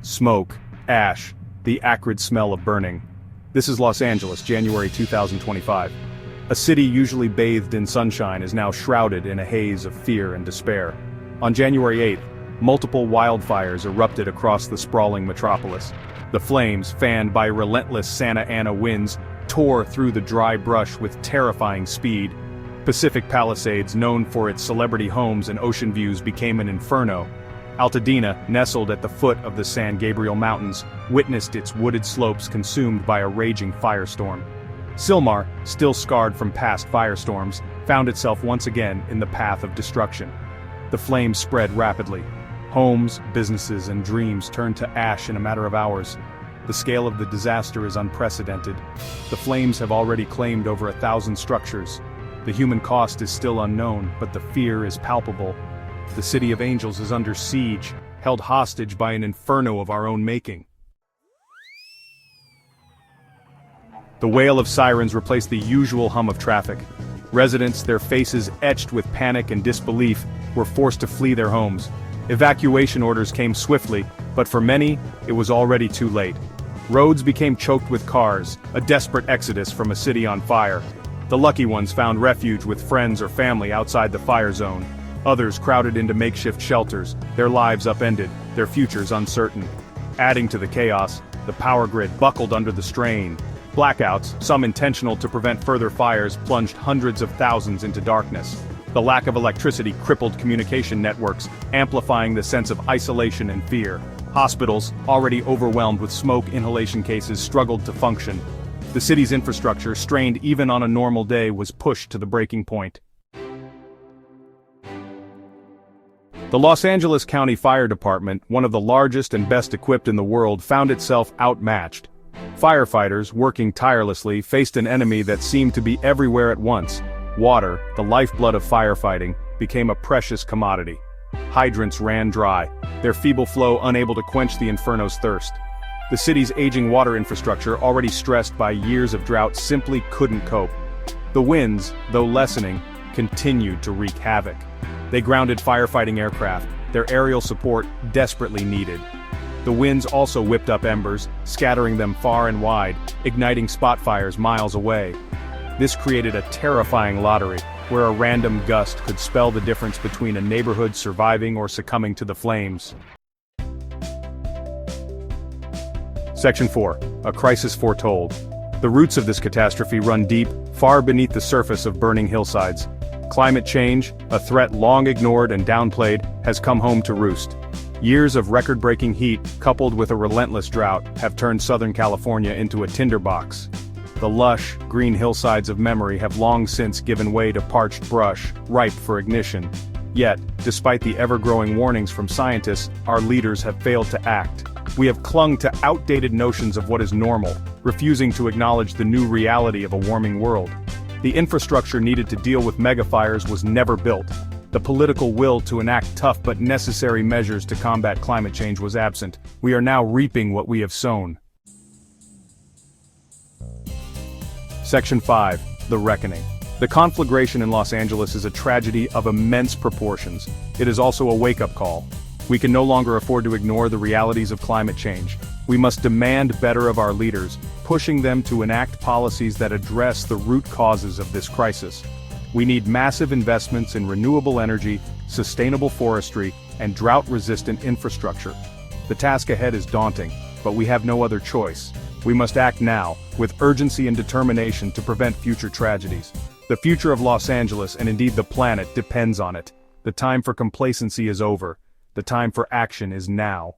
smoke, ash, the acrid smell of burning. This is Los Angeles, January 2025. A city usually bathed in sunshine is now shrouded in a haze of fear and despair. On January 8th, multiple wildfires erupted across the sprawling metropolis. The flames, fanned by relentless Santa Ana winds, tore through the dry brush with terrifying speed. Pacific Palisades, known for its celebrity homes and ocean views, became an inferno. Altadena, nestled at the foot of the San Gabriel Mountains, witnessed its wooded slopes consumed by a raging firestorm. Silmar, still scarred from past firestorms, found itself once again in the path of destruction. The flames spread rapidly. Homes, businesses, and dreams turned to ash in a matter of hours. The scale of the disaster is unprecedented. The flames have already claimed over 1,000 structures. The human cost is still unknown, but the fear is palpable. The City of Angels is under siege, held hostage by an inferno of our own making. The wail of sirens replaced the usual hum of traffic. Residents, their faces etched with panic and disbelief, were forced to flee their homes. Evacuation orders came swiftly, but for many, it was already too late. Roads became choked with cars, a desperate exodus from a city on fire. The lucky ones found refuge with friends or family outside the fire zone. Others crowded into makeshift shelters, their lives upended, their futures uncertain. Adding to the chaos, the power grid buckled under the strain. Blackouts, some intentional to prevent further fires, plunged hundreds of thousands into darkness. The lack of electricity crippled communication networks, amplifying the sense of isolation and fear. Hospitals, already overwhelmed with smoke inhalation cases, struggled to function. The city's infrastructure, strained even on a normal day, was pushed to the breaking point. The Los Angeles County Fire Department, one of the largest and best equipped in the world, found itself outmatched. Firefighters, working tirelessly, faced an enemy that seemed to be everywhere at once. Water, the lifeblood of firefighting, became a precious commodity. Hydrants ran dry, their feeble flow unable to quench the inferno's thirst. The city's aging water infrastructure, already stressed by years of drought, simply couldn't cope. The winds, though lessening, continued to wreak havoc. They grounded firefighting aircraft, their aerial support desperately needed. The winds also whipped up embers, scattering them far and wide, igniting spot fires miles away. This created a terrifying lottery, where a random gust could spell the difference between a neighborhood surviving or succumbing to the flames. Section 4. A crisis foretold. The roots of this catastrophe run deep, far beneath the surface of burning hillsides. Climate change, a threat long ignored and downplayed, has come home to roost. Years of record-breaking heat, coupled with a relentless drought, have turned Southern California into a tinderbox. The lush, green hillsides of memory have long since given way to parched brush, ripe for ignition. Yet, despite the ever-growing warnings from scientists, our leaders have failed to act. We have clung to outdated notions of what is normal, refusing to acknowledge the new reality of a warming world. The infrastructure needed to deal with megafires was never built. The political will to enact tough but necessary measures to combat climate change was absent. We are now reaping what we have sown. Section 5. The Reckoning. The conflagration in Los Angeles is a tragedy of immense proportions. It is also a wake-up call. We can no longer afford to ignore the realities of climate change. We must demand better of our leaders, pushing them to enact policies that address the root causes of this crisis. We need massive investments in renewable energy, sustainable forestry, and drought-resistant infrastructure. The task ahead is daunting, but we have no other choice. We must act now, with urgency and determination to prevent future tragedies. The future of Los Angeles, and indeed the planet, depends on it. The time for complacency is over. The time for action is now.